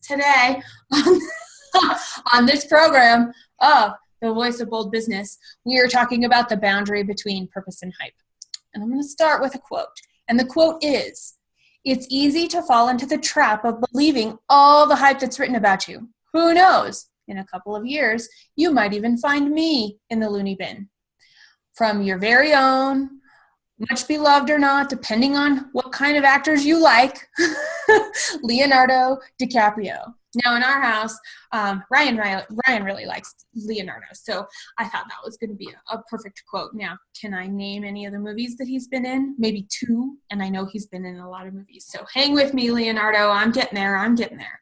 today on, on this program of The Voice of Bold Business, we are talking about the boundary between purpose and hype. And I'm going to start with a quote. And the quote is, "It's easy to fall into the trap of believing all the hype that's written about you. Who knows? In a couple of years, you might even find me in the loony bin." From your very own, much beloved or not, depending on what kind of actors you like, Leonardo DiCaprio. Now in our house, Ryan really likes Leonardo, so I thought that was going to be a perfect quote. Now, can I name any of the movies that he's been in? Maybe 2, and I know he's been in a lot of movies. So hang with me, Leonardo. I'm getting there.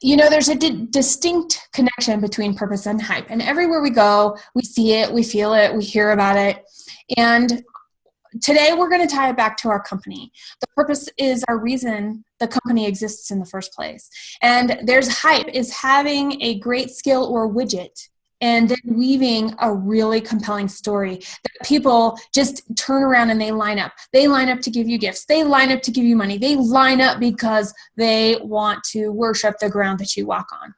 You know, there's a distinct connection between purpose and hype, and everywhere we go, we see it, we feel it, we hear about it, and today we're going to tie it back to our company. The purpose is our reason the company exists in the first place. And there's hype is having a great skill or widget and then weaving a really compelling story that people just turn around and they line up. They line up to give you gifts. They line up to give you money. They line up because they want to worship the ground that you walk on.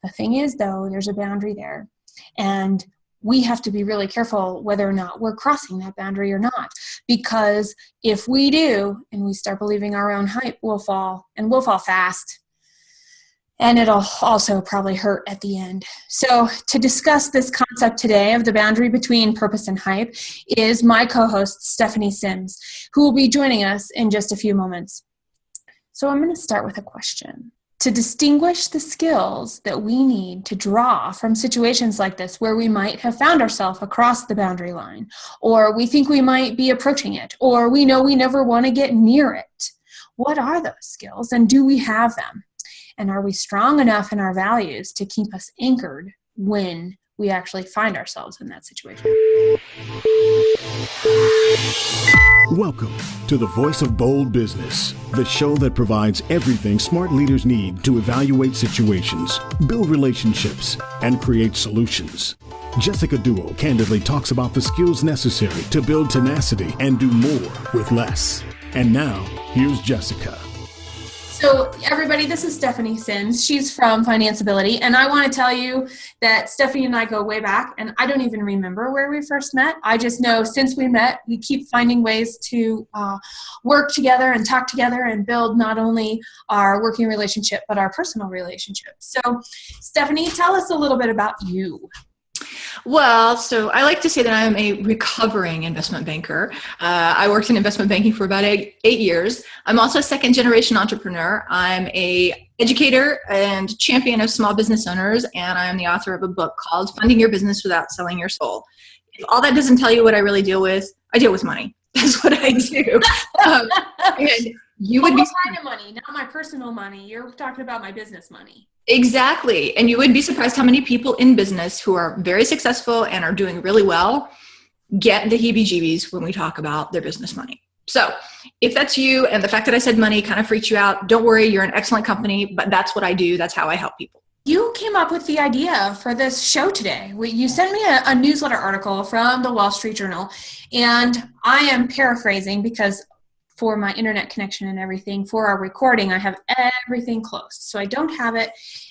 The thing is, though, there's a boundary there. And we have to be really careful whether or not we're crossing that boundary or not. Because if we do, and we start believing our own hype, we'll fall, and we'll fall fast. And it'll also probably hurt at the end. So to discuss this concept today of the boundary between purpose and hype is my co-host, Stephanie Sims, who will be joining us in just a few moments. So I'm going to start with a question. To distinguish the skills that we need to draw from situations like this where we might have found ourselves across the boundary line, or we think we might be approaching it, or we know we never want to get near it. What are those skills, and do we have them? And are we strong enough in our values to keep us anchored when we actually find ourselves in that situation? Welcome to The Voice of Bold Business, the show that provides everything smart leaders need to evaluate situations, build relationships, and create solutions. Jessica Dewell candidly talks about the skills necessary to build tenacity and do more with less. And now, here's Jessica. So everybody, this is Stephanie Sims. She's from Financeability, and I want to tell you that Stephanie and I go way back, and I don't even remember where we first met. I just know since we met, we keep finding ways to work together and talk together and build not only our working relationship, but our personal relationship. So Stephanie, tell us a little bit about you. Well, so I like to say that I'm a recovering investment banker. I worked in investment banking for about eight years. I'm also a second-generation entrepreneur. I'm a educator and champion of small business owners, and I'm the author of a book called Funding Your Business Without Selling Your Soul. If all that doesn't tell you what I really deal with, I deal with money. That's what I do. And you would be kind of money, not my personal money. You're talking about my business money. Exactly. And you would be surprised how many people in business who are very successful and are doing really well get the heebie-jeebies when we talk about their business money. So if that's you and the fact that I said money kind of freaks you out, don't worry, you're an excellent company, but that's what I do. That's how I help people. You came up with the idea for this show today. You sent me a newsletter article from the Wall Street Journal, and I am paraphrasing because for my internet connection and everything, for our recording, I have everything closed. So I don't have it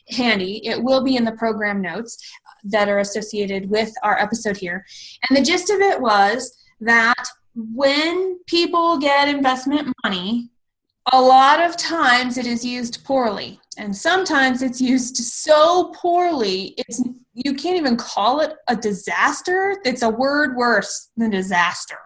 handy. It will be in the program notes that are associated with our episode here. And the gist of it was that when people get investment money, a lot of times it is used poorly. And sometimes it's used so poorly, you can't even call it a disaster. It's a word worse than disaster.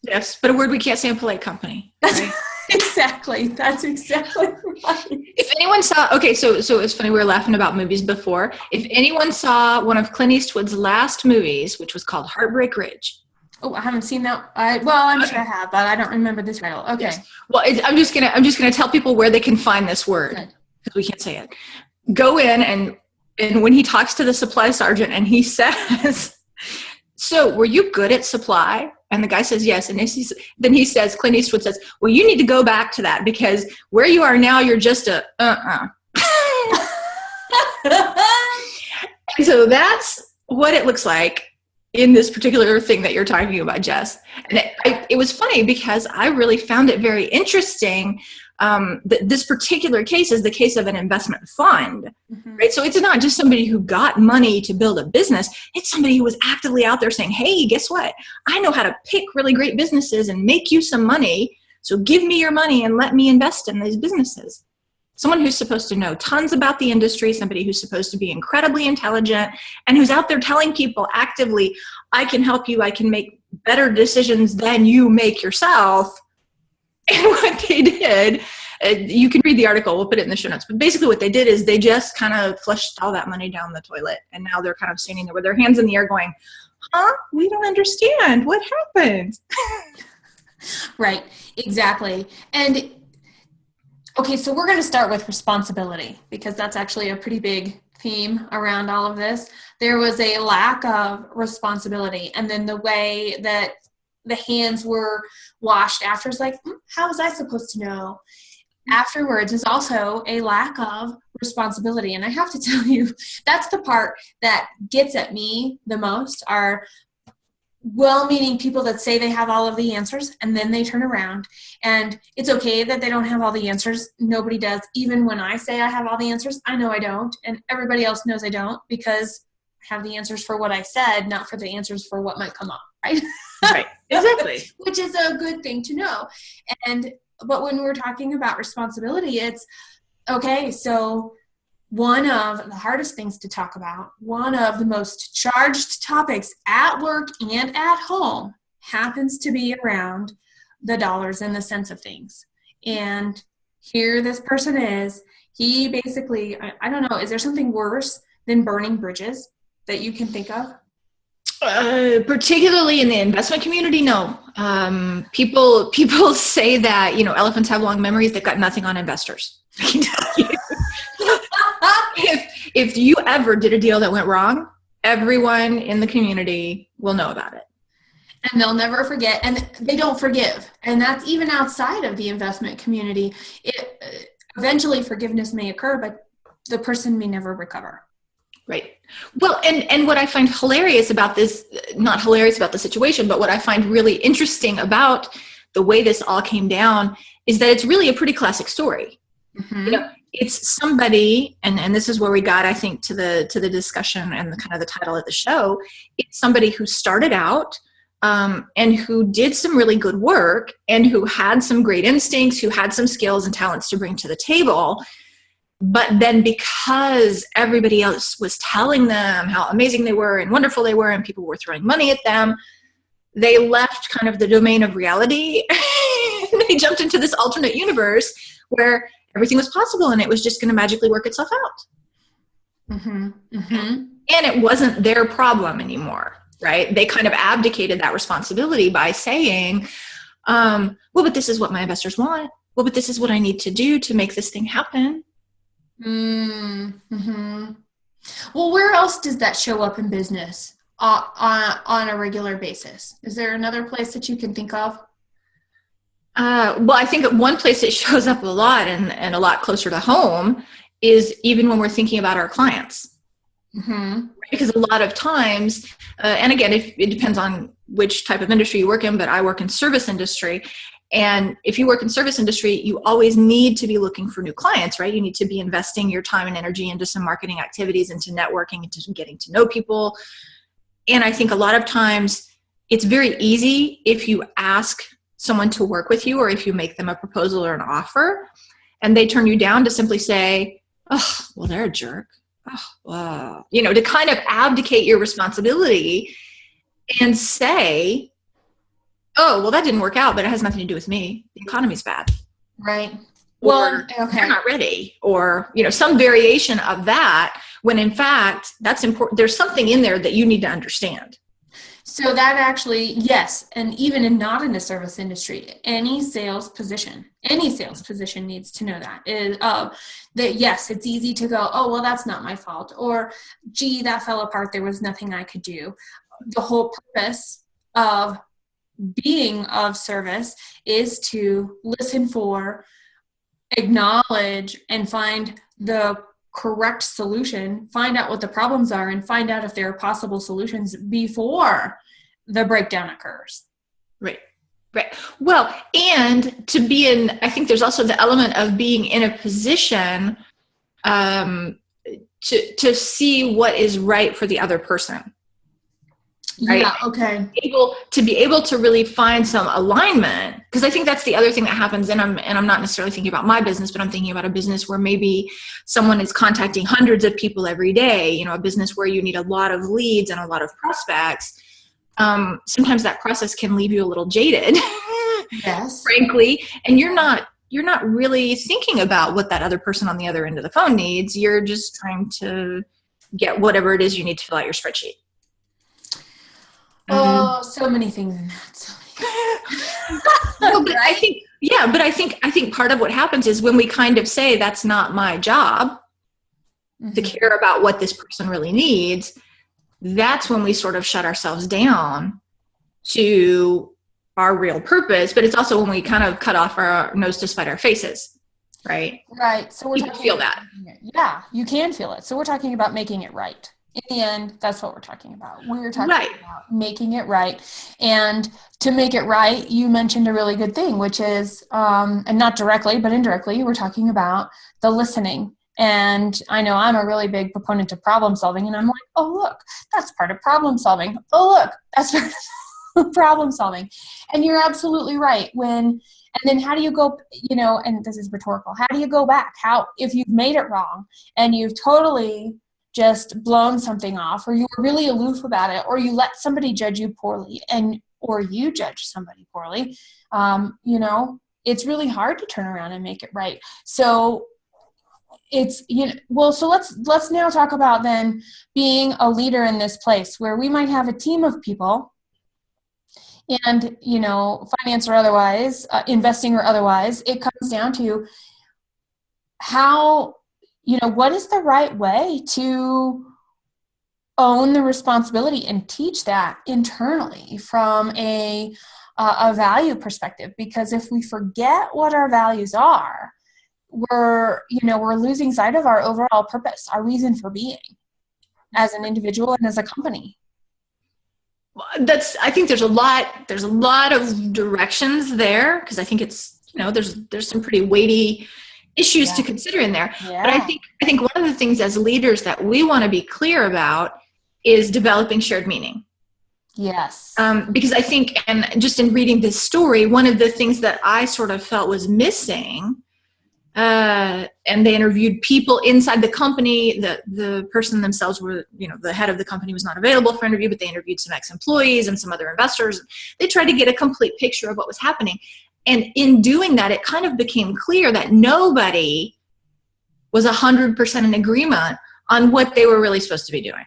Yes, but a word we can't say in polite company. Right? Exactly. That's exactly right. If anyone saw, okay, so it's funny, we were laughing about movies before. If anyone saw one of Clint Eastwood's last movies, which was called Heartbreak Ridge. Oh, I haven't seen that. I'm sure I have, but I don't remember the title. Okay. Yes. Well, I'm just gonna tell people where they can find this word because we can't say it. Go in and when he talks to the supply sergeant and he says, "So, were you good at supply?" And the guy says yes. And then he says, Clint Eastwood says, "Well, you need to go back to that because where you are now, you're just a And so that's what it looks like in this particular thing that you're talking about, Jess. And it was funny because I really found it very interesting This particular case is the case of an investment fund, Mm-hmm. right? So it's not just somebody who got money to build a business. It's somebody who was actively out there saying, hey, guess what? I know how to pick really great businesses and make you some money. So give me your money and let me invest in these businesses. Someone who's supposed to know tons about the industry, somebody who's supposed to be incredibly intelligent, and who's out there telling people actively, I can help you, I can make better decisions than you make yourself. And what they did, you can read the article, we'll put it in the show notes, but basically what they did is they just kind of flushed all that money down the toilet, and now they're kind of standing there with their hands in the air going, huh? We don't understand. What happened? Right, exactly. And okay, so we're going to start with responsibility, because that's actually a pretty big theme around all of this. There was a lack of responsibility, and then the way that the hands were washed after is like, how was I supposed to know? Afterwards is also a lack of responsibility. And I have to tell you, that's the part that gets at me the most, are well-meaning people that say they have all of the answers, and then they turn around. And it's okay that they don't have all the answers. Nobody does. Even when I say I have all the answers, I know I don't. And everybody else knows I don't, because I have the answers for what I said, not for the answers for what might come up, right? Right, exactly. Which is a good thing to know. But when we're talking about responsibility, it's okay. So one of the hardest things to talk about, one of the most charged topics at work and at home, happens to be around the dollars and the cents of things. And here this person is, he basically, I don't know, is there something worse than burning bridges that you can think of? Particularly in the investment community, no. People say that, elephants have long memories. They've got nothing on investors. I can tell you. If you ever did a deal that went wrong, everyone in the community will know about it. And they'll never forget, and they don't forgive. And that's even outside of the investment community. Eventually forgiveness may occur, but the person may never recover. Right. Well, and what I find hilarious about this, not hilarious about the situation, but what I find really interesting about the way this all came down is that it's really a pretty classic story. Mm-hmm. It's somebody, and this is where we got, I think, to the discussion and the kind of the title of the show. It's somebody who started out and who did some really good work, and who had some great instincts, who had some skills and talents to bring to the table. But then because everybody else was telling them how amazing they were and wonderful they were, and people were throwing money at them, they left kind of the domain of reality. They jumped into this alternate universe where everything was possible and it was just going to magically work itself out. Mm-hmm. Mm-hmm. And it wasn't their problem anymore, right? They kind of abdicated that responsibility by saying, well, but this is what my investors want. Well, but this is what I need to do to make this thing happen. Mm-hmm. Well, where else does that show up in business on a regular basis? Is there another place that you can think of? Well, I think one place it shows up a lot and a lot closer to home is even when we're thinking about our clients. Mm-hmm. Because a lot of times, and again, if it depends on which type of industry you work in, but I work in service industry. And if you work in service industry, you always need to be looking for new clients, right? You need to be investing your time and energy into some marketing activities, into networking, into getting to know people. And I think a lot of times it's very easy if you ask someone to work with you, or if you make them a proposal or an offer and they turn you down, to simply say, oh, well, they're a jerk. Oh, wow. To kind of abdicate your responsibility and say, oh, well, that didn't work out, but it has nothing to do with me. The economy's bad. Right. Well, okay. They're not ready, or, some variation of that, when in fact, that's important. There's something in there that you need to understand. So that actually, yes, and even not in the service industry, any sales position needs to know that. That yes, it's easy to go, oh, well, that's not my fault, or gee, that fell apart, there was nothing I could do. The whole purpose of being of service is to listen for, acknowledge, and find the correct solution, find out what the problems are, and find out if there are possible solutions before the breakdown occurs. Right. Right. Well, and to be in, I think there's also the element of being in a position um, to see what is right for the other person. Right. Yeah. Okay. To be able to really find some alignment, because I think that's the other thing that happens. And I'm not necessarily thinking about my business, but I'm thinking about a business where maybe someone is contacting hundreds of people every day. You know, a business where you need a lot of leads and a lot of prospects. Sometimes that process can leave you a little jaded, Yes. frankly, and you're not really thinking about what that other person on the other end of the phone needs. You're just trying to get whatever it is you need to fill out your spreadsheet. Oh, so many things in that. So many. No, but I think part of what happens is when we kind of say that's not my job to care about what this person really needs, that's when we sort of shut ourselves down to our real purpose. But it's also when we kind of cut off our nose to spite our faces, right? Right. So you can feel that. Yeah, you can feel it. So we're talking about making it right. In the end, that's what we're talking about. We're talking about making it right. And to make it right, you mentioned a really good thing, which is, and not directly, but indirectly, you were talking about the listening. And I know I'm a really big proponent of problem solving. And I'm like, oh, look, that's part of problem solving. Oh, look, that's part of problem solving. And you're absolutely right. And then how do you go, and this is rhetorical, how do you go back? If you've made it wrong and you've totally just blown something off, or you were really aloof about it, or you let somebody judge you poorly, or you judge somebody poorly, it's really hard to turn around and make it right. So so let's now talk about then being a leader in this place where we might have a team of people, and finance or otherwise, investing or otherwise, it comes down to how, what is the right way to own the responsibility and teach that internally from a value perspective? Because if we forget what our values are, we're losing sight of our overall purpose, our reason for being as an individual and as a company. I think there's a lot of directions there, because I think it's, there's some pretty weighty issues to consider in there. Yeah. But I think one of the things as leaders that we want to be clear about is developing shared meaning. Yes. Because I think, and just in reading this story, one of the things that I sort of felt was missing, and they interviewed people inside the company. The person themselves were, the head of the company was not available for interview, but they interviewed some ex-employees and some other investors. They tried to get a complete picture of what was happening. And in doing that, it kind of became clear that nobody was 100% in agreement on what they were really supposed to be doing,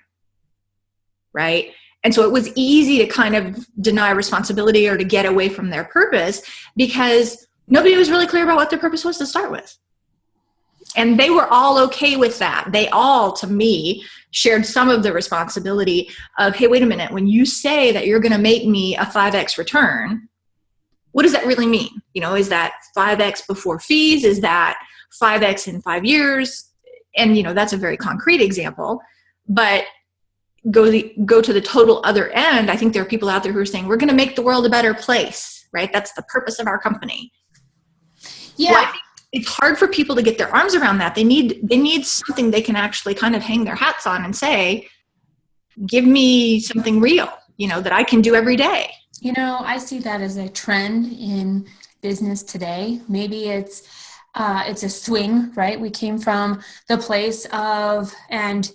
right? And so it was easy to kind of deny responsibility or to get away from their purpose, because nobody was really clear about what their purpose was to start with. And they were all okay with that. They all, to me, shared some of the responsibility of, hey, wait a minute, when you say that you're going to make me a 5X return, what does that really mean? Is that 5X before fees? Is that 5X in 5 years? And, that's a very concrete example. But go to the total other end. I think there are people out there who are saying, we're going to make the world a better place, right? That's the purpose of our company. Yeah. Well, I think it's hard for people to get their arms around that. They need something they can actually kind of hang their hats on and say, give me something real, that I can do every day. I see that as a trend in business today. Maybe it's a swing, right? We came from the place of, and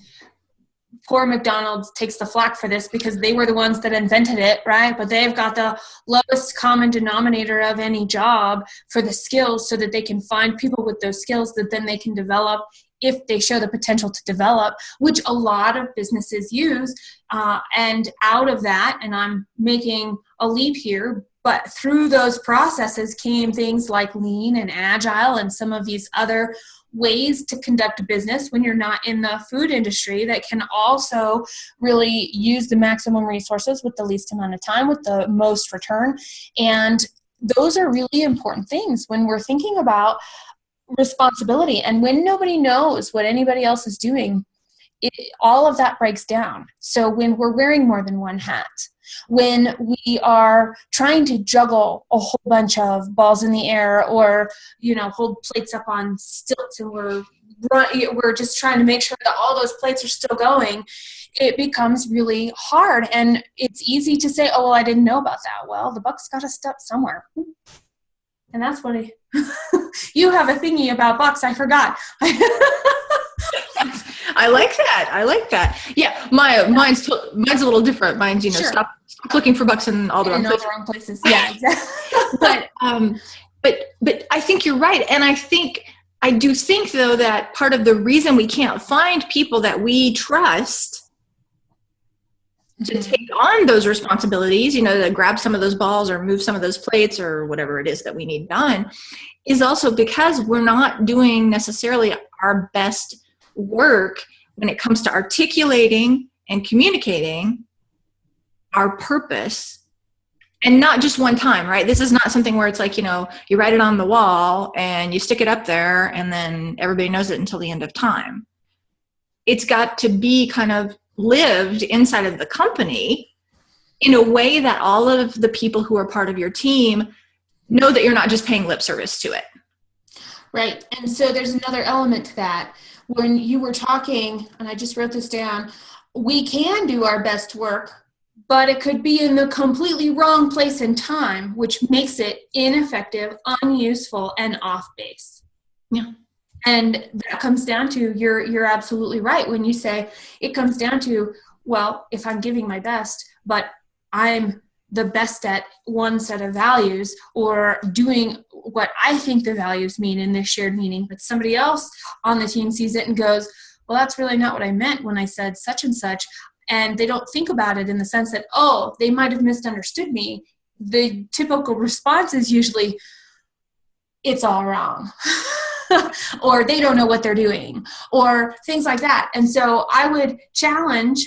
poor McDonald's takes the flack for this because they were the ones that invented it, right? But they've got the lowest common denominator of any job for the skills, so that they can find people with those skills that then they can develop if they show the potential to develop, which a lot of businesses use. And out of that, and I'm making a leap here, but through those processes came things like lean and agile and some of these other ways to conduct a business when you're not in the food industry that can also really use the maximum resources with the least amount of time with the most return. And those are really important things when we're thinking about responsibility. And when nobody knows what anybody else is doing, all of that breaks down. So when we're wearing more than one hat, when we are trying to juggle a whole bunch of balls in the air, or, hold plates up on stilts, and we're just trying to make sure that all those plates are still going, it becomes really hard. And it's easy to say, oh, well, I didn't know about that. Well, the buck's got to stop somewhere. And that's what you have a thingy about bucks. I forgot. I like that. Yeah, mine's a little different. Mine's, Sure. stop looking for bucks in all the wrong places. All the wrong places. Yeah, exactly. But I think you're right. And I do think, though, that part of the reason we can't find people that we trust to take on those responsibilities, to grab some of those balls or move some of those plates or whatever it is that we need done, is also because we're not doing necessarily our best work when it comes to articulating and communicating our purpose. And not just one time, right? This is not something where it's like, you write it on the wall and you stick it up there and then everybody knows it until the end of time. It's got to be kind of lived inside of the company in a way that all of the people who are part of your team know that you're not just paying lip service to it. Right. And so there's another element to that. When you were talking, and I just wrote this down, we can do our best work, but it could be in the completely wrong place and time, which makes it ineffective, unuseful, and off base. Yeah. And that comes down to, you're absolutely right when you say it comes down to, well, if I'm giving my best, but I'm the best at one set of values, or doing what I think the values mean in this shared meaning, but somebody else on the team sees it and goes, well, that's really not what I meant when I said such and such. And they don't think about it in the sense that, oh, they might have misunderstood me. The typical response is usually, it's all wrong. Or they don't know what they're doing, or things like that. And so I would challenge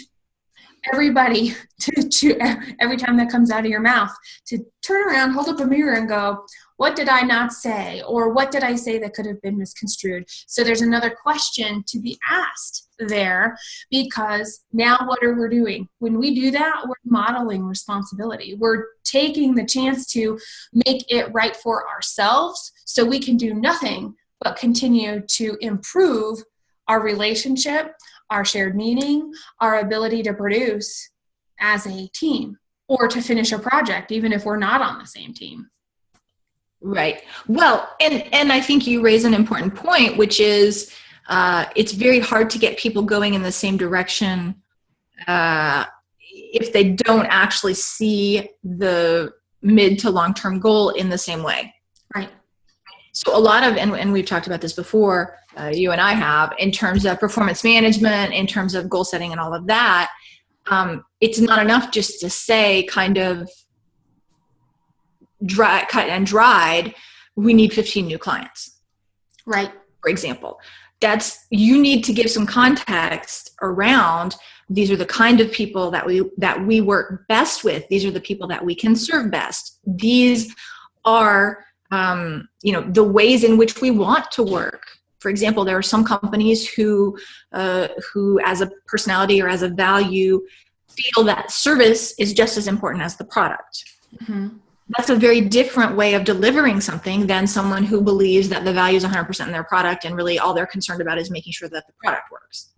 everybody to every time that comes out of your mouth, to turn around, hold up a mirror and go, what did I not say? Or what did I say that could have been misconstrued? So there's another question to be asked there, because now what are we doing? When we do that, we're modeling responsibility. We're taking the chance to make it right for ourselves so we can do nothing but continue to improve our relationship, our shared meaning, our ability to produce as a team, or to finish a project, even if we're not on the same team. Right. Well, and I think you raise an important point, which is it's very hard to get people going in the same direction if they don't actually see the mid to long-term goal in the same way. Right. So a lot of, and we've talked about this before, you and I have, in terms of performance management, in terms of goal setting and all of that, it's not enough just to say kind of cut and dried, we need 15 new clients. Right. For example, you need to give some context around, these are the kind of people that we work best with. These are the people that we can serve best. These are the ways in which we want to work. For example, there are some companies who as a personality or as a value feel that service is just as important as the product. Mm-hmm. That's a very different way of delivering something than someone who believes that the value is 100% in their product and really all they're concerned about is making sure that the product works.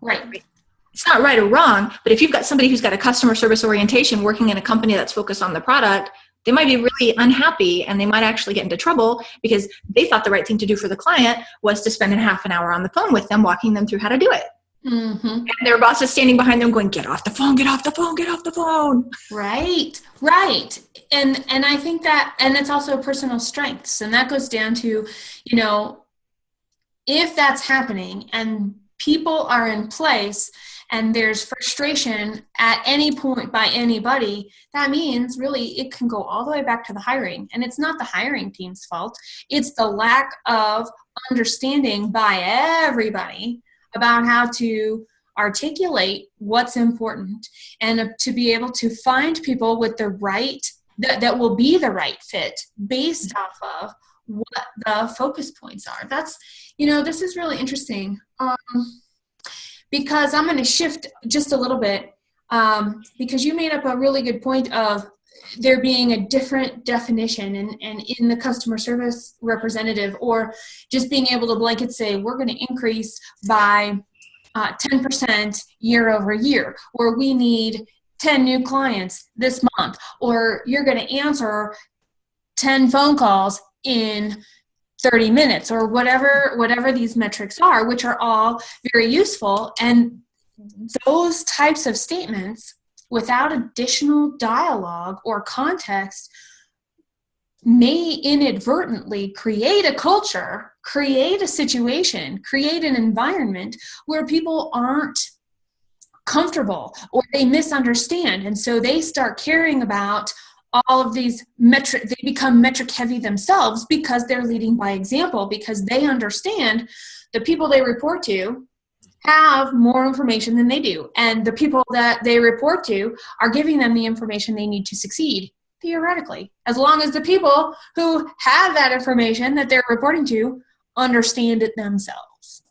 Right. It's not right or wrong, but if you've got somebody who's got a customer service orientation working in a company that's focused on the product, they might be really unhappy and they might actually get into trouble because they thought the right thing to do for the client was to spend a half an hour on the phone with them, walking them through how to do it. Mm-hmm. And their boss is standing behind them going, get off the phone, get off the phone, get off the phone. Right. And I think that, and it's also personal strengths. And that goes down to, if that's happening and people are in place and there's frustration at any point by anybody, that means really it can go all the way back to the hiring. And it's not the hiring team's fault. It's the lack of understanding by everybody about how to articulate what's important and to be able to find people with the right, that will be the right fit based off of what the focus points are. That's, this is really interesting. Because I'm going to shift just a little bit. because you made up a really good point of there being a different definition and in the customer service representative, or just being able to blanket say, we're going to increase by 10% year over year, or we need 10 new clients this month, or you're going to answer 10 phone calls in 30 minutes, or whatever these metrics are, which are all very useful. And those types of statements, without additional dialogue or context, may inadvertently create a culture, create a situation, create an environment where people aren't comfortable or they misunderstand. And so they start caring about all of these metric, they become metric heavy themselves because they're leading by example, because they understand the people they report to have more information than they do. And the people that they report to are giving them the information they need to succeed, theoretically, as long as the people who have that information that they're reporting to understand it themselves.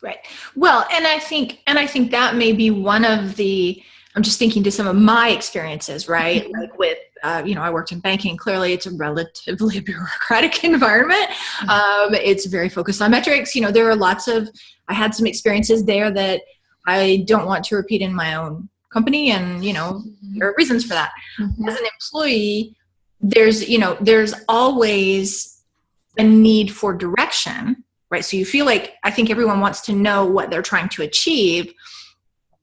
Right. Well, and I think that may be one of the, I'm just thinking to some of my experiences, right? Mm-hmm. Like with, I worked in banking. Clearly, it's a relatively bureaucratic environment. It's very focused on metrics. There are I had some experiences there that I don't want to repeat in my own company. And, there are reasons for that. Mm-hmm. As an employee, there's always a need for direction, right? So you feel like, I think everyone wants to know what they're trying to achieve.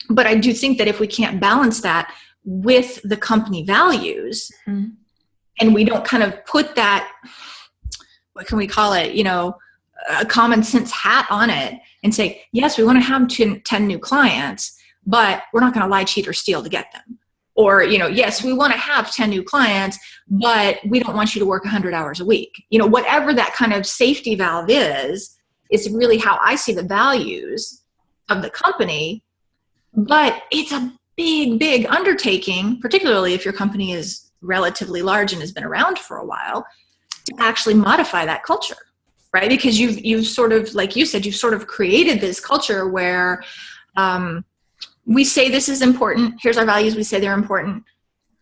But I do think that if we can't balance that with the company values, mm-hmm. and we don't kind of put that, what can we call it, a common sense hat on it and say, yes, we want to have 10 new clients, but we're not going to lie, cheat, or steal to get them. Or, yes, we want to have 10 new clients, but we don't want you to work 100 hours a week. Whatever that kind of safety valve is really how I see the values of the company. But it's a big, big undertaking, particularly if your company is relatively large and has been around for a while, to actually modify that culture, right? Because you've sort of, like you said, you've sort of created this culture where we say this is important. Here's our values. We say they're important.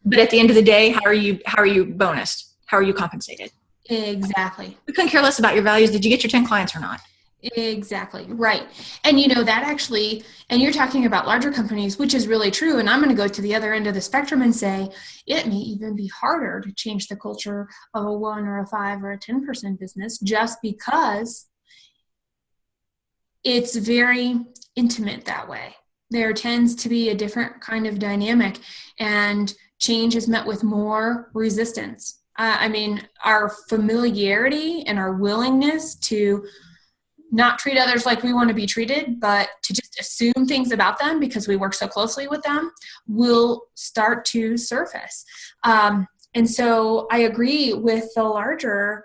But at the end of the day, how are you bonused? How are you compensated? Exactly. We couldn't care less about your values. Did you get your 10 clients or not? Exactly. Right. And that actually, and you're talking about larger companies, which is really true. And I'm going to go to the other end of the spectrum and say it may even be harder to change the culture of a 1 or a 5 or a 10% business, just because it's very intimate that way. There tends to be a different kind of dynamic, and change is met with more resistance. Our familiarity and our willingness to not treat others like we want to be treated, but to just assume things about them because we work so closely with them, will start to surface. And so I agree with the larger,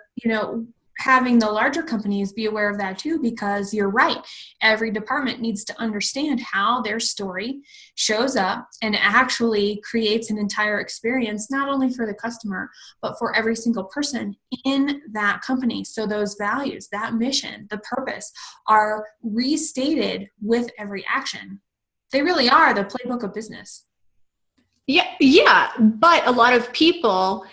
having the larger companies be aware of that too, because you're right. Every department needs to understand how their story shows up and actually creates an entire experience, not only for the customer, but for every single person in that company. So those values, that mission, the purpose are restated with every action. They really are the playbook of business. Yeah. But a lot of people,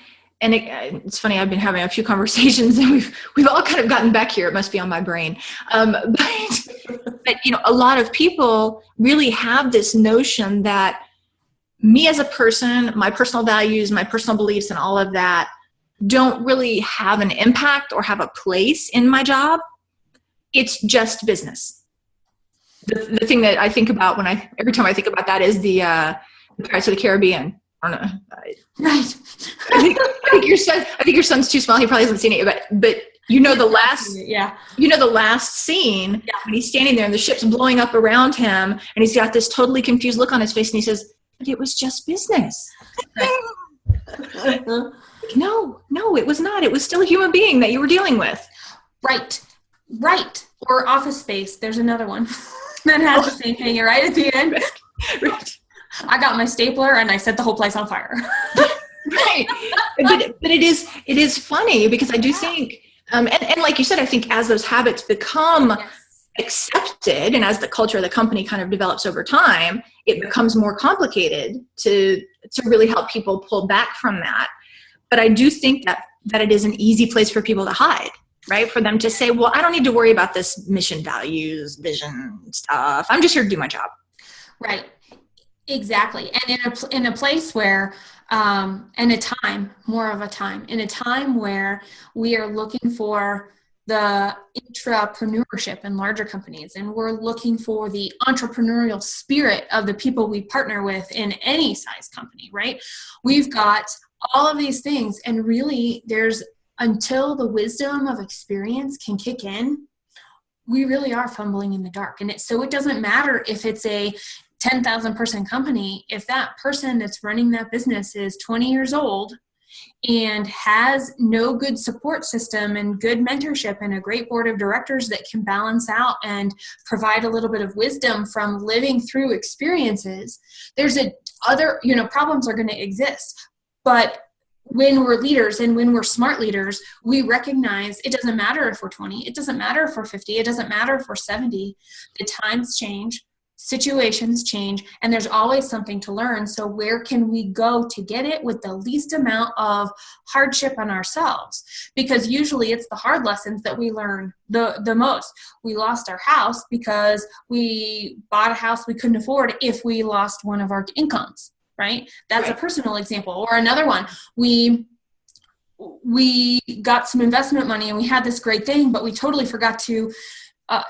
and it's funny, I've been having a few conversations and we've all kind of gotten back here. It must be on my brain. But a lot of people really have this notion that me as a person, my personal values, my personal beliefs, and all of that don't really have an impact or have a place in my job. It's just business. The thing that I think about every time I think about that is the Pirates of the Caribbean. I don't know. Right. I think your son's too small. He probably hasn't seen it, but the last scene when he's standing there and the ship's blowing up around him and he's got this totally confused look on his face and he says, "But it was just business." No, it was not. It was still a human being that you were dealing with. Right. Or Office Space. There's another one that has the same thing right at the end. Right. I got my stapler and I set the whole place on fire. Right. But it is funny because I do think, and like you said, I think as those habits become accepted, and as the culture of the company kind of develops over time, it becomes more complicated to really help people pull back from that. But I do think that it is an easy place for people to hide, right? For them to say, well, I don't need to worry about this mission, values, vision stuff. I'm just here to do my job. Right. Exactly. And in a place where, in a time where we are looking for the intrapreneurship in larger companies, and we're looking for the entrepreneurial spirit of the people we partner with in any size company, right? We've got all of these things, and really until the wisdom of experience can kick in, we really are fumbling in the dark. And so it doesn't matter if it's a 10,000 person company, if that person that's running that business is 20 years old and has no good support system and good mentorship and a great board of directors that can balance out and provide a little bit of wisdom from living through experiences, problems are going to exist. But when we're leaders and when we're smart leaders, we recognize it doesn't matter if we're 20, it doesn't matter if we're 50, it doesn't matter if we're 70. The times change, situations change, and there's always something to learn. So where can we go to get it with the least amount of hardship on ourselves? Because usually it's the hard lessons that we learn the most. We lost our house because we bought a house we couldn't afford if we lost one of our incomes, right? That's a personal example. Or another one, we got some investment money and we had this great thing, but we totally forgot to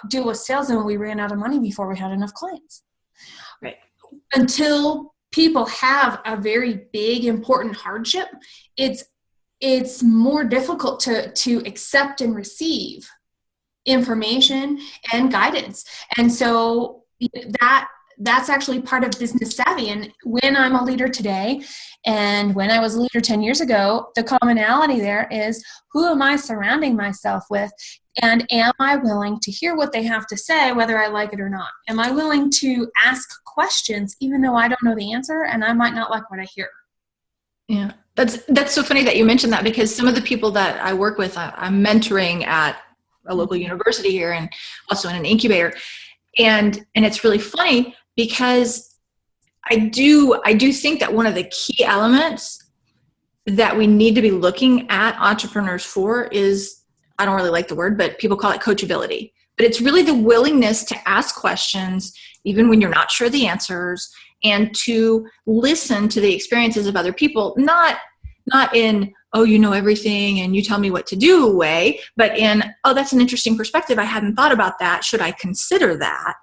deal with sales, and we ran out of money before we had enough clients. Right. Until people have a very big, important hardship, it's more difficult to accept and receive information and guidance. And so that's actually part of business savvy. And when I'm a leader today, and when I was a leader 10 years ago, the commonality there is, who am I surrounding myself with? And am I willing to hear what they have to say, whether I like it or not? Am I willing to ask questions, even though I don't know the answer and I might not like what I hear? Yeah, that's so funny that you mentioned that, because some of the people that I work with, I'm mentoring at a local university here and also in an incubator. And it's really funny because I do think that one of the key elements that we need to be looking at entrepreneurs for is, I don't really like the word, but people call it coachability. But it's really the willingness to ask questions, even when you're not sure the answers, and to listen to the experiences of other people, not in, oh, you know everything and you tell me what to do way, but in, oh, that's an interesting perspective. I hadn't thought about that. Should I consider that?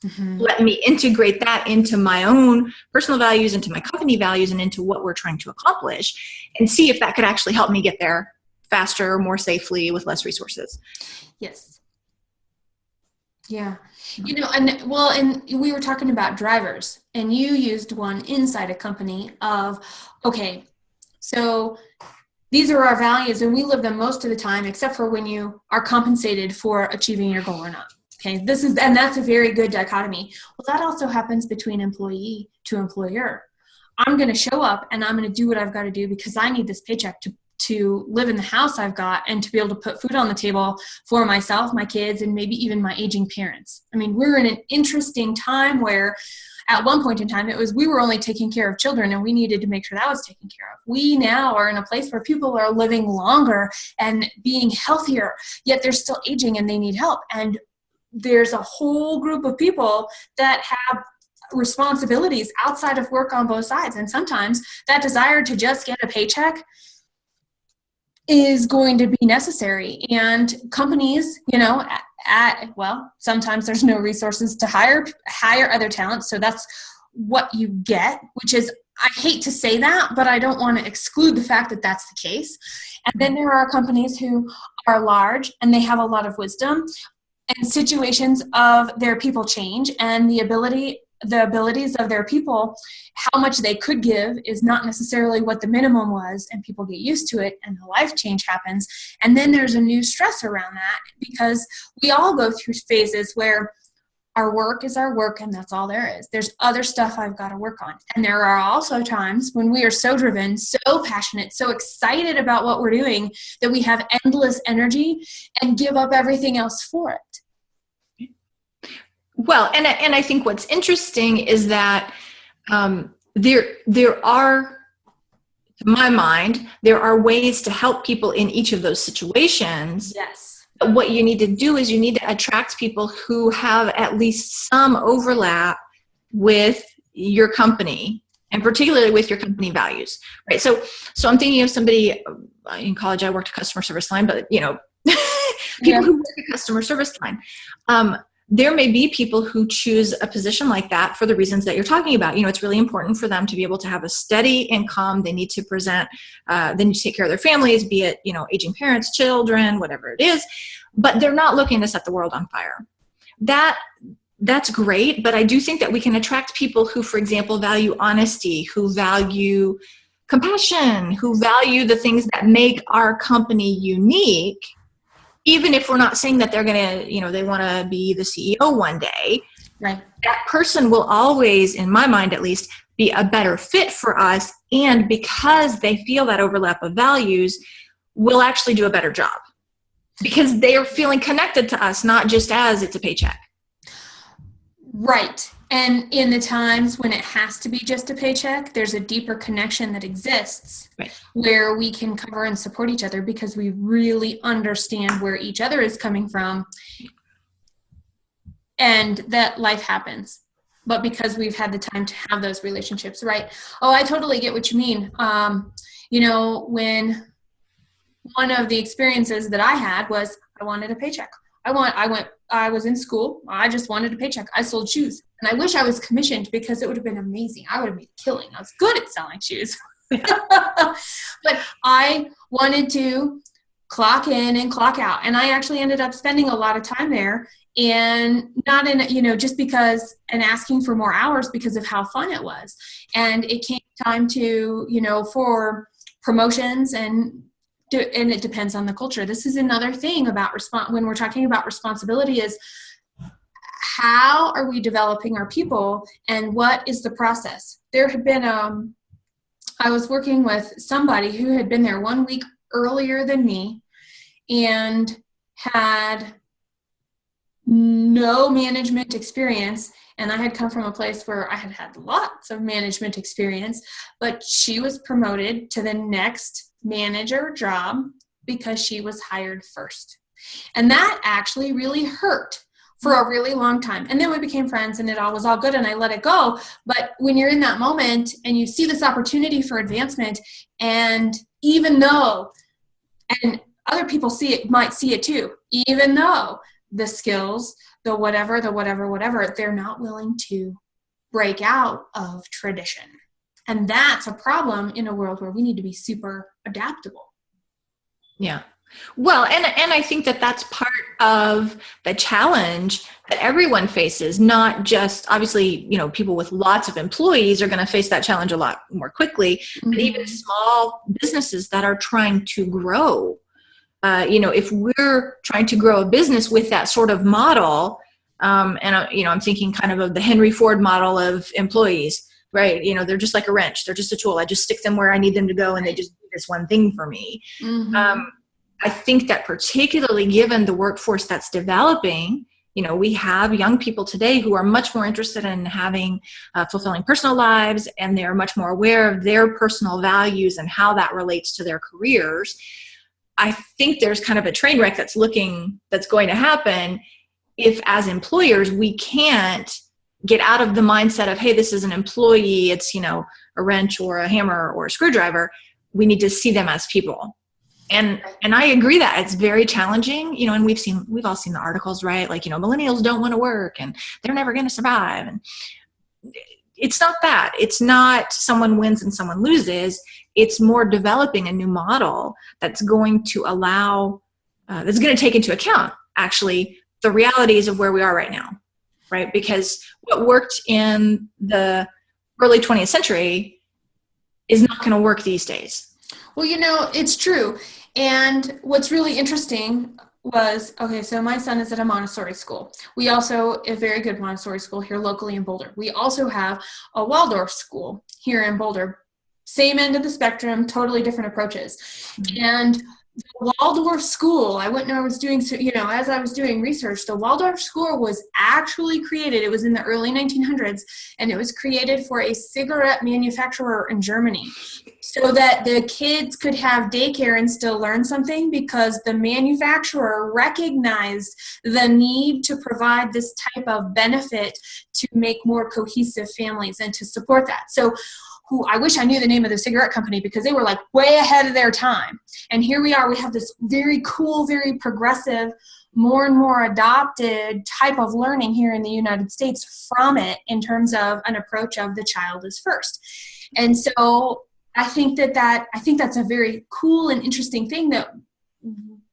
Mm-hmm. Let me integrate that into my own personal values, into my company values, and into what we're trying to accomplish, and see if that could actually help me get there faster, more safely, with less resources. Yes. Yeah. And we were talking about drivers, and you used one inside a company of, okay, so these are our values and we live them most of the time, except for when you are compensated for achieving your goal or not. Okay. That's a very good dichotomy. Well, that also happens between employee to employer. I'm going to show up and I'm going to do what I've got to do because I need this paycheck to live in the house I've got and to be able to put food on the table for myself, my kids, and maybe even my aging parents. I mean, we're in an interesting time where at one point in time, we were only taking care of children and we needed to make sure that was taken care of. We now are in a place where people are living longer and being healthier, yet they're still aging and they need help. And there's a whole group of people that have responsibilities outside of work on both sides. And sometimes that desire to just get a paycheck is going to be necessary. And companies, sometimes there's no resources to hire other talent. So that's what you get, which is, I hate to say that, but I don't want to exclude the fact that that's the case. And then there are companies who are large and they have a lot of wisdom, and situations of their people change, and the abilities of their people, how much they could give is not necessarily what the minimum was, and people get used to it and the life change happens. And then there's a new stress around that, because we all go through phases where our work is our work and that's all there is. There's other stuff I've got to work on. And there are also times when we are so driven, so passionate, so excited about what we're doing that we have endless energy and give up everything else for it. Well, and I think what's interesting is that there are, to my mind, there are ways to help people in each of those situations. Yes. But what you need to do is you need to attract people who have at least some overlap with your company, and particularly with your company values, right? So I'm thinking of somebody in college. I worked a customer service line, but people who work a customer service line. There may be people who choose a position like that for the reasons that you're talking about. It's really important for them to be able to have a steady income. They need to present, they need to take care of their families, be it, aging parents, children, whatever it is, but they're not looking to set the world on fire. That's great, but I do think that we can attract people who, for example, value honesty, who value compassion, who value the things that make our company unique, even if we're not saying that they're going to, they want to be the CEO one day. Right. That person will always, in my mind at least, be a better fit for us. And because they feel that overlap of values, will actually do a better job. Because they are feeling connected to us, not just as it's a paycheck. Right. And in the times when it has to be just a paycheck, there's a deeper connection that exists, right, where we can cover and support each other because we really understand where each other is coming from, and that life happens. But because we've had the time to have those relationships, right? Oh, I totally get what you mean. When one of the experiences that I had was I wanted a paycheck. I was in school. I just wanted a paycheck. I sold shoes. And I wish I was commissioned because it would have been amazing. I would have made a killing. I was good at selling shoes. But I wanted to clock in and clock out. And I actually ended up spending a lot of time there, and not in, just because, and asking for more hours because of how fun it was. And it came time to, for promotions, and it depends on the culture. This is another thing about when we're talking about responsibility is how are we developing our people and what is the process? There had been, I was working with somebody who had been there 1 week earlier than me and had no management experience. And I had come from a place where I had had lots of management experience, but she was promoted to the next manager job because she was hired first. And that actually really hurt for a really long time. And then we became friends and it all was all good and I let it go. But when you're in that moment and you see this opportunity for advancement, and even though, and other people might see it too, even though the skills, the whatever, they're not willing to break out of tradition. And that's a problem in a world where we need to be super adaptable. Yeah. Well, and I think that that's part of the challenge that everyone faces, not just, obviously, people with lots of employees are going to face that challenge a lot more quickly, but even small businesses that are trying to grow. If we're trying to grow a business with that sort of model, I'm thinking kind of the Henry Ford model of employees, right? They're just like a wrench. They're just a tool. I just stick them where I need them to go and they just do this one thing for me. I think that particularly given the workforce that's developing, we have young people today who are much more interested in having fulfilling personal lives, and they're much more aware of their personal values and how that relates to their careers. I think there's kind of a train wreck that's going to happen if, as employers, we can't get out of the mindset of, hey, this is an employee, it's, a wrench or a hammer or a screwdriver. We need to see them as people. And I agree that it's very challenging, and we've all seen the articles, right? Like, millennials don't want to work and they're never going to survive. And it's not that. It's not someone wins and someone loses. It's more developing a new model that's going to that's going to take into account, actually, the realities of where we are right now, right? Because what worked in the early 20th century is not going to work these days. Well, it's true. And what's really interesting was, so my son is at a Montessori school. We also, a very good Montessori school here locally in Boulder. We also have a Waldorf school here in Boulder. Same end of the spectrum, totally different approaches. And the Waldorf school, I went and I was doing, as I was doing research, the Waldorf school was actually created, it was in the early 1900s, and it was created for a cigarette manufacturer in Germany so that the kids could have daycare and still learn something, because the manufacturer recognized the need to provide this type of benefit to make more cohesive families and to support that. So I wish I knew the name of the cigarette company, because they were like way ahead of their time. And here we are, we have this very cool, very progressive, more and more adopted type of learning here in the United States from it, in terms of an approach of the child is first. And so I think that's a very cool and interesting thing that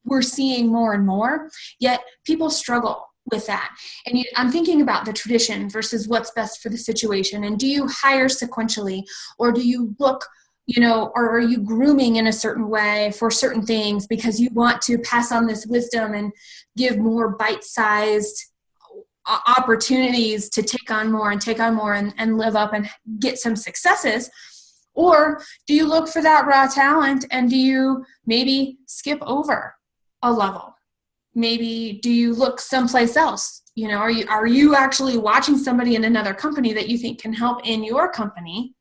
we're seeing more and more, yet people struggle with that. And I'm thinking about the tradition versus what's best for the situation. And do you hire sequentially, or do you look, or are you grooming in a certain way for certain things because you want to pass on this wisdom and give more bite-sized opportunities to take on more and live up and get some successes? Or do you look for that raw talent, and do you maybe skip over a level? Maybe do you look someplace else? Are you actually watching somebody in another company that you think can help in your company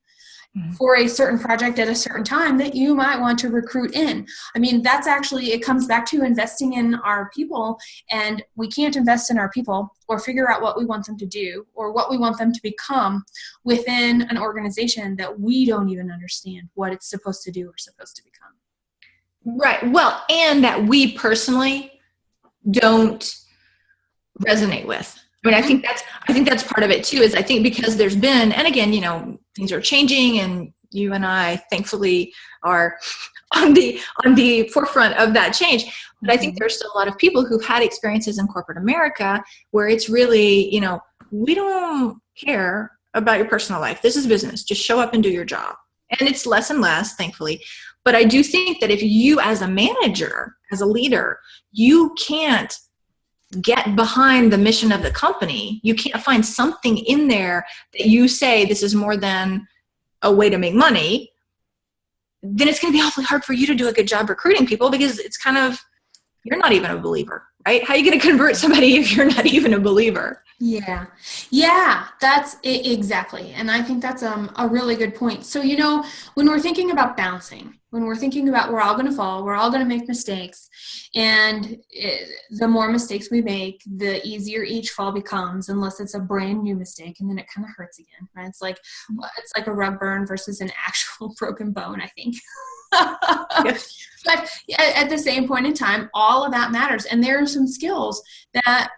for a certain project at a certain time that you might want to recruit in? I mean, that's actually, it comes back to investing in our people, and we can't invest in our people or figure out what we want them to do or what we want them to become within an organization that we don't even understand what it's supposed to do or supposed to become. Right. Well, and that we personally don't resonate with. I mean, I think that's part of it too, is I think because there's been, and again, things are changing, and you and I thankfully are on the forefront of that change. But I think there's still a lot of people who've had experiences in corporate America where it's really, we don't care about your personal life. This is business. Just show up and do your job. And it's less and less, thankfully. But I do think that if you, as a manager, as a leader, you can't get behind the mission of the company, you can't find something in there that you say this is more than a way to make money, then it's going to be awfully hard for you to do a good job recruiting people, because it's kind of, you're not even a believer, right? How are you going to convert somebody if you're not even a believer? Yeah, that's it, exactly. And I think that's a really good point. So, when we're thinking about bouncing, when we're thinking about we're all going to fall, we're all going to make mistakes, and the more mistakes we make, the easier each fall becomes, unless it's a brand new mistake, and then it kind of hurts again, right? It's like a rug burn versus an actual broken bone, I think. Yes. But at the same point in time, all of that matters, and there are some skills that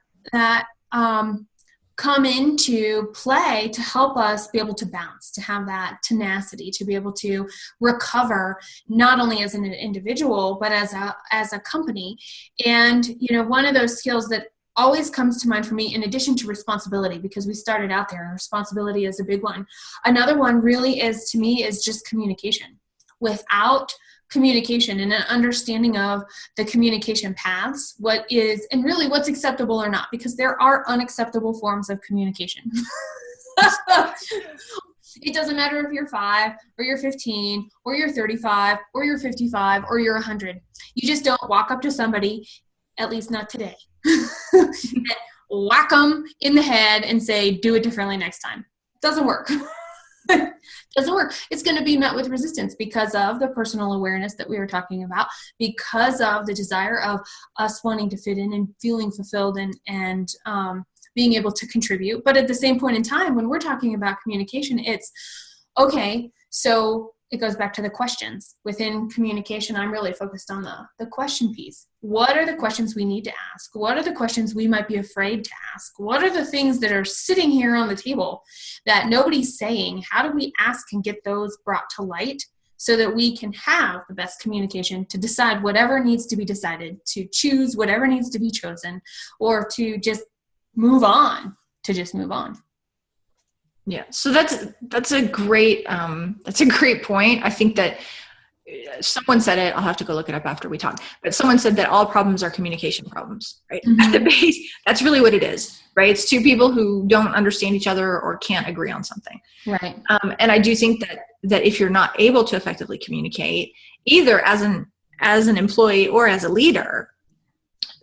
come into play to help us be able to bounce, to have that tenacity, to be able to recover, not only as an individual, but as a company. And, one of those skills that always comes to mind for me, in addition to responsibility, because we started out there and responsibility is a big one. Another one really is, to me, is just communication. Without communication and an understanding of the communication paths, what's acceptable or not, because there are unacceptable forms of communication. It doesn't matter if you're 5 or you're 15 or you're 35 or you're 55 or you're 100. You just don't walk up to somebody, at least not today, and whack them in the head and say, do it differently next time. It doesn't work. Doesn't work. It's going to be met with resistance because of the personal awareness that we were talking about, because of the desire of us wanting to fit in and feeling fulfilled and being able to contribute. But at the same point in time, when we're talking about communication, it's okay. So it goes back to the questions. Within communication, I'm really focused on the question piece. What are the questions we need to ask? What are the questions we might be afraid to ask? What are the things that are sitting here on the table that nobody's saying? How do we ask and get those brought to light so that we can have the best communication to decide whatever needs to be decided, to choose whatever needs to be chosen, or to just move on, Yeah. So that's a great point. I think that someone said it, I'll have to go look it up after we talk, but someone said that all problems are communication problems, right? Mm-hmm. At the base, that's really what it is, right? It's two people who don't understand each other or can't agree on something. Right. And I do think that if you're not able to effectively communicate, either as as an employee or as a leader,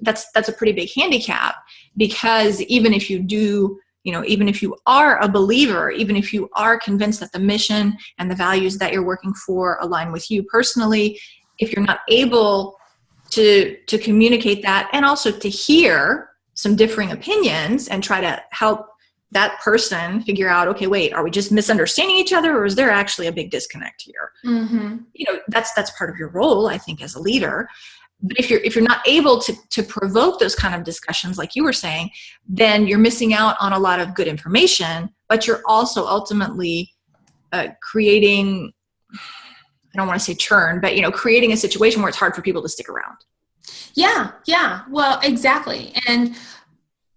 that's a pretty big handicap, because even if you do, even if you are a believer, even if you are convinced that the mission and the values that you're working for align with you personally, if you're not able to communicate that and also to hear some differing opinions and try to help that person figure out, okay, wait, are we just misunderstanding each other, or is there actually a big disconnect here? Mm-hmm. That's part of your role, I think, as a leader. But if you're not able to provoke those kind of discussions, like you were saying, then you're missing out on a lot of good information, but you're also ultimately creating, I don't want to say churn, but creating a situation where it's hard for people to stick around. Yeah. Well, exactly. And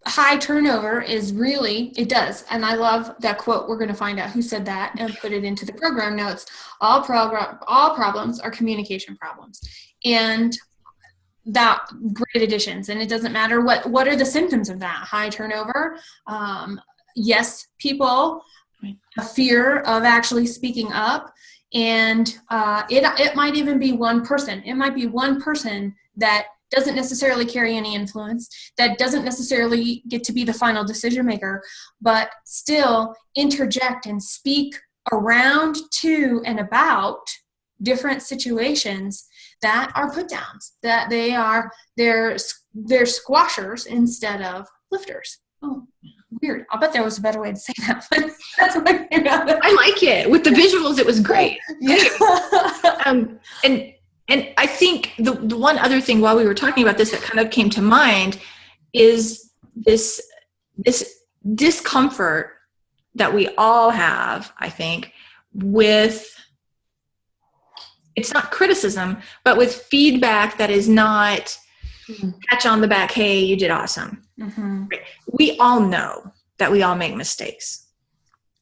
high turnover is really, it does. And I love that quote. We're going to find out who said that and put it into the program notes. All problems are communication problems. And that great additions. And it doesn't matter what are the symptoms of that high turnover. Yes, people, a fear of actually speaking up. And it might even be one person. It might be one person that doesn't necessarily carry any influence, that doesn't necessarily get to be the final decision maker, but still interject and speak around to and about different situations that are put downs, that they're squashers instead of lifters. Oh, weird. I'll bet there was a better way to say that, but that's what I came out of. I like it. With the visuals, it was great. Yeah. And I think the one other thing while we were talking about this that kind of came to mind is this discomfort that we all have, I think, with, it's not criticism, but with feedback that is not patch on the back, hey, you did awesome. Mm-hmm. We all know that we all make mistakes,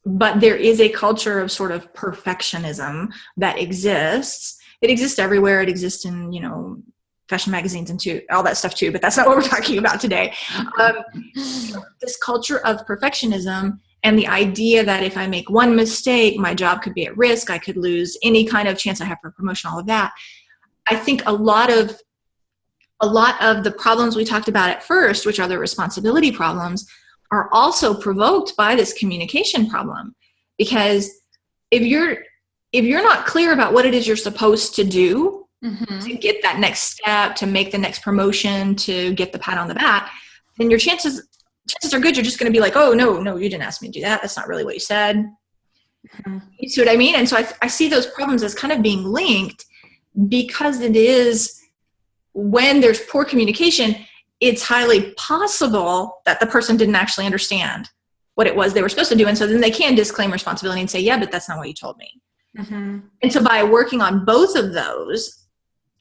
but there is a culture of sort of perfectionism that exists. It exists everywhere. It exists in, fashion magazines and all that stuff too, but that's not what we're talking about today. This culture of perfectionism and the idea that if I make one mistake, my job could be at risk. I could lose any kind of chance I have for promotion, all of that. I think a lot of the problems we talked about at first, which are the responsibility problems, are also provoked by this communication problem. Because if you're not clear about what it is you're supposed to do to get that next step, to make the next promotion, to get the pat on the back, then your chances are good you're just going to be like, oh, no, you didn't ask me to do that. That's not really what you said. Mm-hmm. You see what I mean? And so I see those problems as kind of being linked, because it is, when there's poor communication, it's highly possible that the person didn't actually understand what it was they were supposed to do. And so then they can disclaim responsibility and say, yeah, but that's not what you told me. Mm-hmm. And so by working on both of those,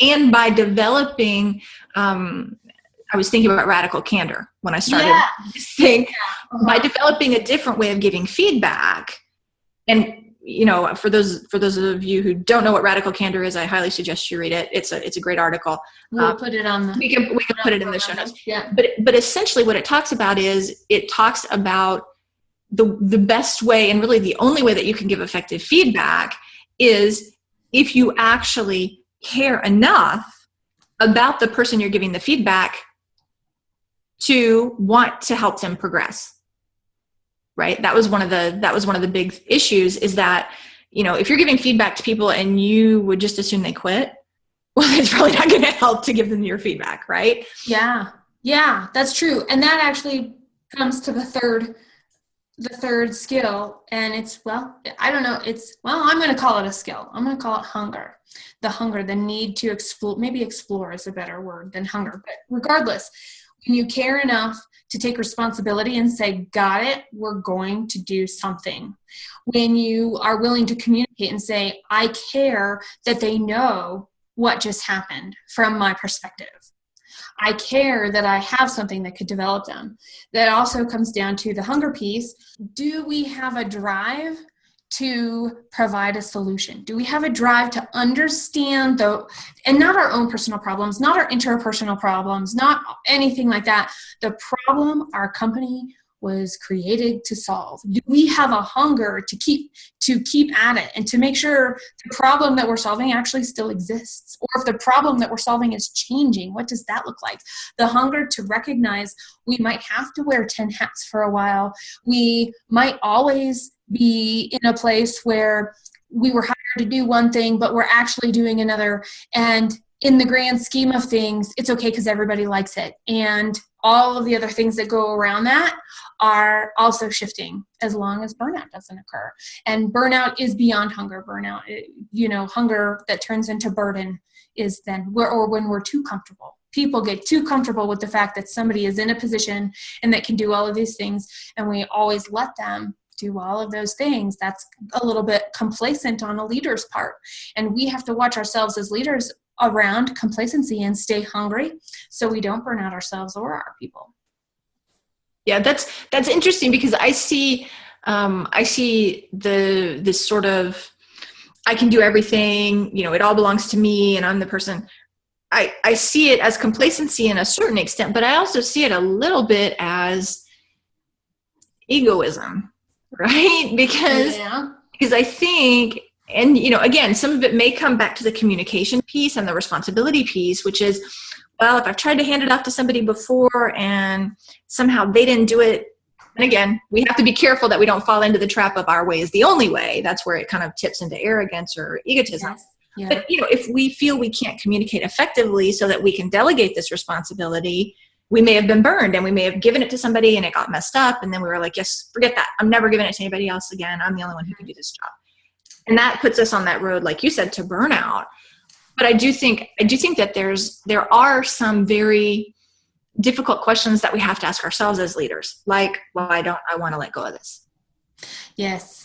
and by developing, I was thinking about radical candor when I started this thing, by developing a different way of giving feedback. And, for those of you who don't know what radical candor is, I highly suggest you read it. It's a great article. We'll put it on we can put it in the show notes. Yeah. But essentially what it talks about is, it talks about the best way, and really the only way that you can give effective feedback, is if you actually care enough about the person you're giving the feedback to want to help them progress. Right? That was one of the big issues, is that, if you're giving feedback to people and you would just assume they quit, well, it's probably not going to help to give them your feedback, right? Yeah, that's true. And that actually comes to the third skill, and I'm going to call it a skill. I'm going to call it hunger. The need to explore, maybe explore is a better word than hunger, but regardless, when you care enough to take responsibility and say, got it, we're going to do something. When you are willing to communicate and say, I care that they know what just happened from my perspective. I care that I have something that could develop them. That also comes down to the hunger piece. Do we have a drive to provide a solution? Do we have a drive to understand and not our own personal problems, not our interpersonal problems, not anything like that, the problem our company was created to solve? Do we have a hunger to keep at it and to make sure the problem that we're solving actually still exists? Or if the problem that we're solving is changing, what does that look like? The hunger to recognize we might have to wear 10 hats for a while. We might always be in a place where we were hired to do one thing, but we're actually doing another. And in the grand scheme of things, it's okay because everybody likes it. And all of the other things that go around that are also shifting as long as burnout doesn't occur. And burnout is beyond hunger. Burnout, hunger that turns into burden is then when we're too comfortable. People get too comfortable with the fact that somebody is in a position and that can do all of these things, and we always let them do all of those things. That's a little bit complacent on a leader's part. And we have to watch ourselves as leaders around complacency and stay hungry so we don't burn out ourselves or our people. Yeah, that's interesting, because I see this sort of, I can do everything, it all belongs to me and I'm the person. I see it as complacency in a certain extent, but I also see it a little bit as egoism, right? Because I think, and again, some of it may come back to the communication piece and the responsibility piece, which is, well, if I've tried to hand it off to somebody before and somehow they didn't do it, and again, we have to be careful that we don't fall into the trap of our way is the only way. That's where it kind of tips into arrogance or egotism. Yes. Yeah. But if we feel we can't communicate effectively so that we can delegate this responsibility, we may have been burned and we may have given it to somebody and it got messed up. And then we were like, yes, forget that. I'm never giving it to anybody else again. I'm the only one who can do this job. And that puts us on that road, like you said, to burnout. But I do think that there are some very difficult questions that we have to ask ourselves as leaders, like, why don't I want to let go of this? Yes.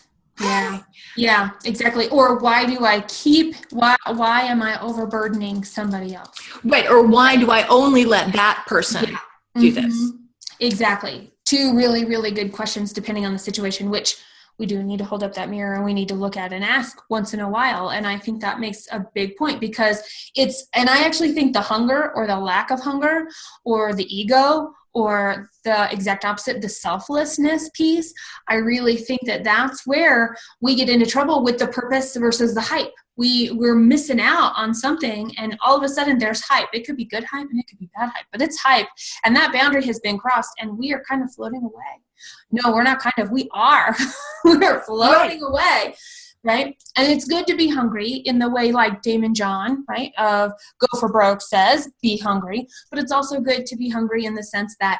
Yeah, exactly. Or why am I overburdening somebody else? Right. Or why do I only let that person do this? Exactly. Two really, really good questions depending on the situation, which we do need to hold up that mirror and we need to look at and ask once in a while. And I think that makes a big point, because and I actually think the hunger or the lack of hunger or the ego or the exact opposite, the selflessness piece, I really think that that's where we get into trouble with the purpose versus the hype. We're missing out on something, and all of a sudden there's hype. It could be good hype and it could be bad hype, but it's hype, and that boundary has been crossed and we are kind of floating away. No, we're not we are. We're floating away, right? And it's good to be hungry in the way like Damon John, right, of Go for Broke says, be hungry. But it's also good to be hungry in the sense that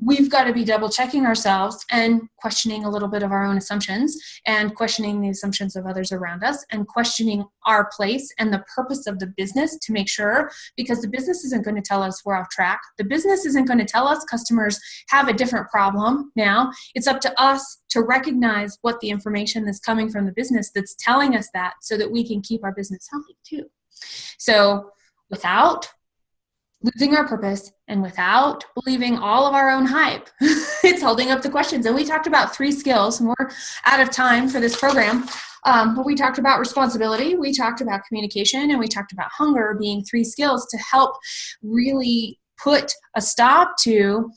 we've got to be double checking ourselves and questioning a little bit of our own assumptions and questioning the assumptions of others around us and questioning our place and the purpose of the business to make sure, because the business isn't going to tell us we're off track. The business isn't going to tell us customers have a different problem now. It's up to us to recognize what the information that's coming from the business that's telling us that, so that we can keep our business healthy too. So without losing our purpose and without believing all of our own hype, it's holding up the questions. And we talked about 3 skills, and we're out of time for this program. But we talked about responsibility, we talked about communication, and we talked about hunger being 3 skills to help really put a stop to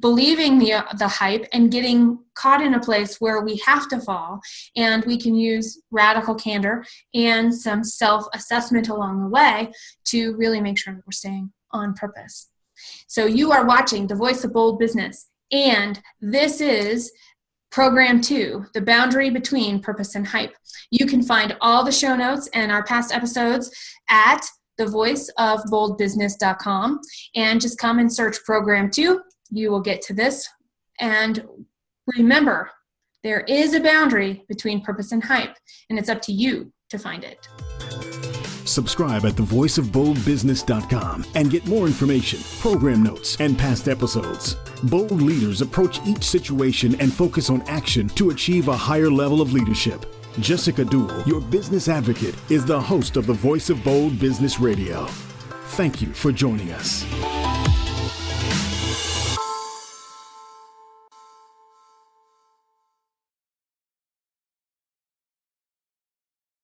believing the hype and getting caught in a place where we have to fall, and we can use radical candor and some self-assessment along the way to really make sure that we're staying on purpose. So you are watching The Voice of Bold Business, and this is Program 2, The Boundary Between Purpose and Hype. You can find all the show notes and our past episodes at thevoiceofboldbusiness.com, and just come and search Program 2. You will get to this. And remember, there is a boundary between purpose and hype, and it's up to you to find it. Subscribe at thevoiceofboldbusiness.com and get more information, program notes, and past episodes. Bold leaders approach each situation and focus on action to achieve a higher level of leadership. Jessica Dewell, your business advocate, is the host of the Voice of Bold Business Radio. Thank you for joining us.